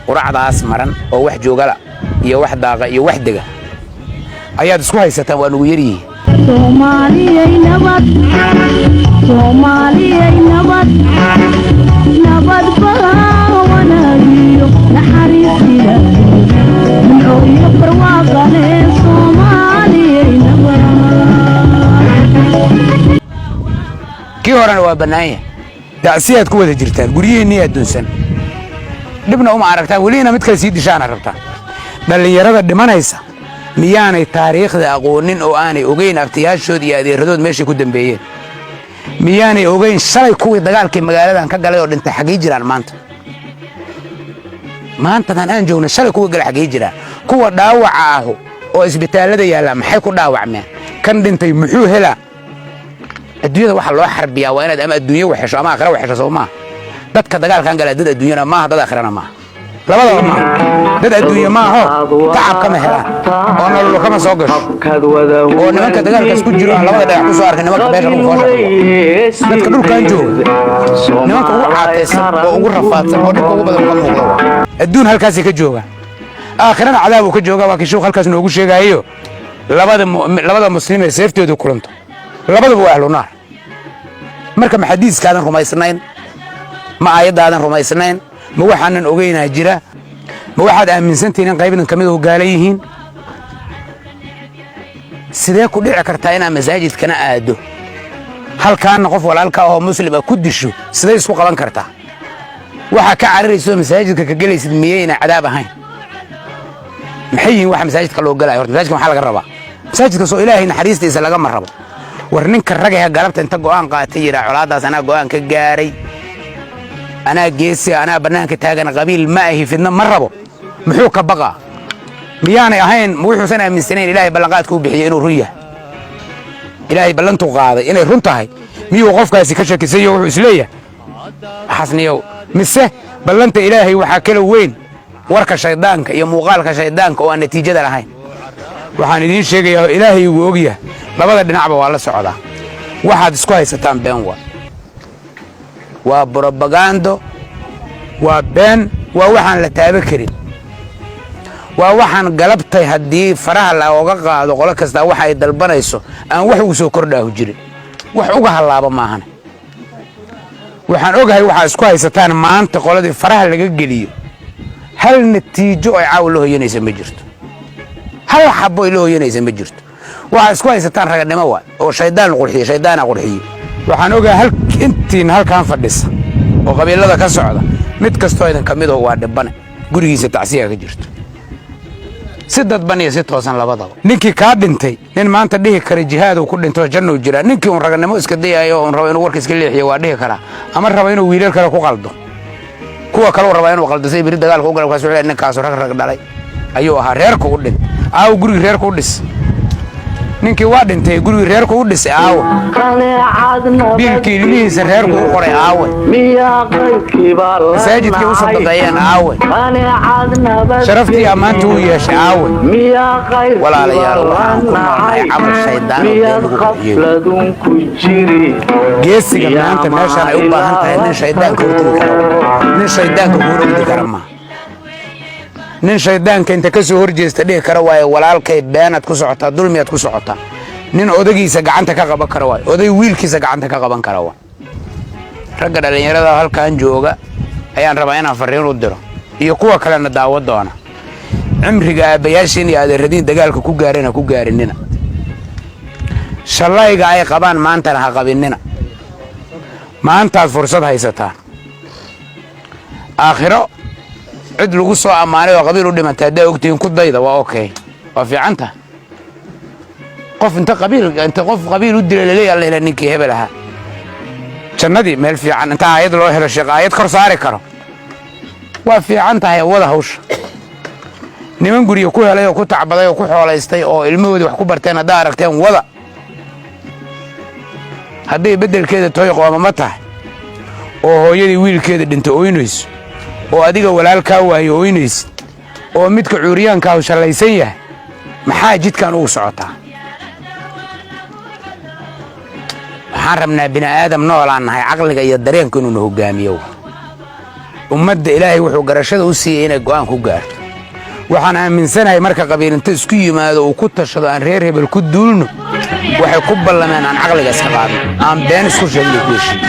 quracdaas maran oo wax joogala iyo wax daaqa iyo wax dega ayaad isku haysataan waa nugu yaryihiin Soomaaliyay nabad nabad baawanayo naxariisiga iyo barwaaqane Soomaaliyay nabad kii horena waa banaanya dacsiyaad ku wada jirtaan guriyeenii adduunsan dibna uma aragtaan weliina mid kale sii dishaana rabtaan dhalinyarada dhimanaysa miyaanay taariikhda aqoonin oo aanay ogeyn abtiyaashood iyo adeeradood meeshay ku dambeeyeen miyaanay ogeyn shalay kuwii dagaalkii magaaladan ka galay oo dhintay xagii jiraan maantadan aan joogna shalay kuwii galay xagii jiraan kuwa dhaawaca ahu oo isbitaallada yaalla maxay ku dhaawacmeen kan dhintay muxuu helaa adduunyada waxa loo xarbiyaa waa inaad ama adduunyo wax hesho ama aakhira wax hesho soo maaha dadka dagaalkan gala dad adduunyana maaha dad aakhirana maaha labadaba maaha dad adduunyo maaho tacab kama helaan oo nolol kama soo gasho oo nimanka dagaalkaas ku jiro aan labada dhagax ku soo arkay nimanka beesha lagu foosha dadka dhulkan jooga nimanka ugu caataysan oo ugu rafaadsan oo dhibka ugu badan ka muuqda adduun halkaasay ka joogaan aakhirana cadaab uu ka joogaa waa kii shuuq halkaas noogu sheegayo labada muslim ee seeftooda kulanto labadaba waa ahlu naar marka ma xadiiskaadan rumaysnayn ma aayadaadan rumaysnayn ma waxaanan ogeynaa jira ma waxaad aaminsantihiin in qaybadan ka mid oo gaala yihiin sidee ku dhici kartaa inaad masaajidkana aado halkaana qof walaalka oo muslim ah ku disho sidee isku qaban kartaa waxa ka cararayso masaajidka ka galaysid miyayna cadaab ahayn maxay yihiin waxa masaajidka loo galay horta masaajidka waxa laga rabaa masaajidka soo ilaahay naxariistiisa laga marrabo war ninka ragaya galabta inta go'aan qaatay yira colaadaas anaa go'aan ka gaaray anaa geesi anaa banaanka taagan qabiil ma ahi fidna ma rabo muxuu ka baqa miyaanay ahayn wuxuusan aaminsanayn ilaahay ballanqaadku u bixiyay inuu run yahay ilaahay ballantu qaaday inay run tahay miyuu qofkaasi ka shakisayo wuxuu isleeyahay xasniyow mise ballanta ilaahay waxaa kala weyn warka shaydaanka iyo muuqaalka shaydaanka oo aan natiijada lahayn waxaan idiin sheegayaa ilaahay uu og yahay labada dhinacba waa la socdaa waxaad isku haysataan been waa propaganda waa been waa waxaan la taaban karin waa waxaan galabtay haddii faraha looga qaado qolo kasta waxa ay dalbanayso aan wax ugu soo kordhaahu jirin wax uga halaabo maahan waxaan ogahay waxa isku haysataan maanta qoladii faraha laga geliyo hal natiijo ay caaw la hooyanaysa ma jirto hal xabo la hooyanaysa ma jirto waxa isku haysataan raganimo waa oo shaydaan qurxiyo shaydaana qurxiyo waxaan ogahay intiin halkaan fadhisa oo qabiilada ka socda mid kastoo idan kamid oo waa dhibane gurigiisa tacsiya ka jirto si dadban iyo si toosan labadaba ninkii ka dhintay nin maanta dhihi kara jihaad uu ku dhinto janno jira ninkii uu raganimo iska dayayo oo rabo inuu warkiis ka leexiyo waa dhihi kara ama rabo inuu wiilal kale ku qaldo kuwa kale rabo inuu qaldo say biri dagaalka u galay ka soo ninkaas rag dhalay ayuu ahaa reerku u dhintay guriga reerku u dhis ninkii waa dhintay guriga reerku u dhisay biilkii ilmihiisa reerku u qoray masaajidkii u sadaqeeyeen sharaftii ammaanta uu yeeshay walaalayaal waxaan ku noolnahay camal shaydaan oo been lagu kordhiyey geesiga maanta meeshaan ay u baahan tahay nin shaydaanka hortegi kara nin shaydaanka ku hortegi kara ma nin shaydaanka inta ka soo horjeesta dhihi kara waaye walaalkay beenaad ku socotaa dulmiyaad ku socotaa nin odagiisa gacanta ka qaban kara waaye oday wiilkiisa gacanta ka qaban kara waaye ragga dhalinyarada halkan jooga ayaan rabaa inaan fariin u diro iyo kuwa kalena daawo doona cimriga aabayaashiin iyo adeeradiin dagaalka ku gaarinina shalayga ay qabaan maantana ha qabinina maantaad fursad haysataan aakhiro cid lagu soo amaanay oo qabiil u dhimantay hadaa ogtiin ku dayda waa okay waa fiicanta qof inta qof qabiil u dilay leeyahay Allah ninkii hebel aha jannadii meel fiican inta aayad loo helo shaqaayad kor saari karo waa fiican tahay wada hawsha niman guriga ku helay oo ku tacbaday oo ku xoolaystay oo ilmahoodii wax ku barteen hadaa aragteen wada haddii bedelkeeda tooy qooma tahay oo hooyadii wiilkeeda dhintay ooynayso oo adiga walaalkaa waayo ooynaysid oo midka cuuriyaanka uu shalaysan yahay maxaa jidkan ugu socotaa waxaan rabnaa bini aadam noolaan nahay caqliga iyo dareenka inuu hogaamiyo ummadda ilaahay wuxuu garashada u siiyey inay go'aan ku gaarto waxaan aaminsanahay marka qabiilinta isku yimaado uu ku tashado aan reer hebel ku duulno waxay ku ballameen aan caqliga iska qaadno aan been isku sheegno ku heshiin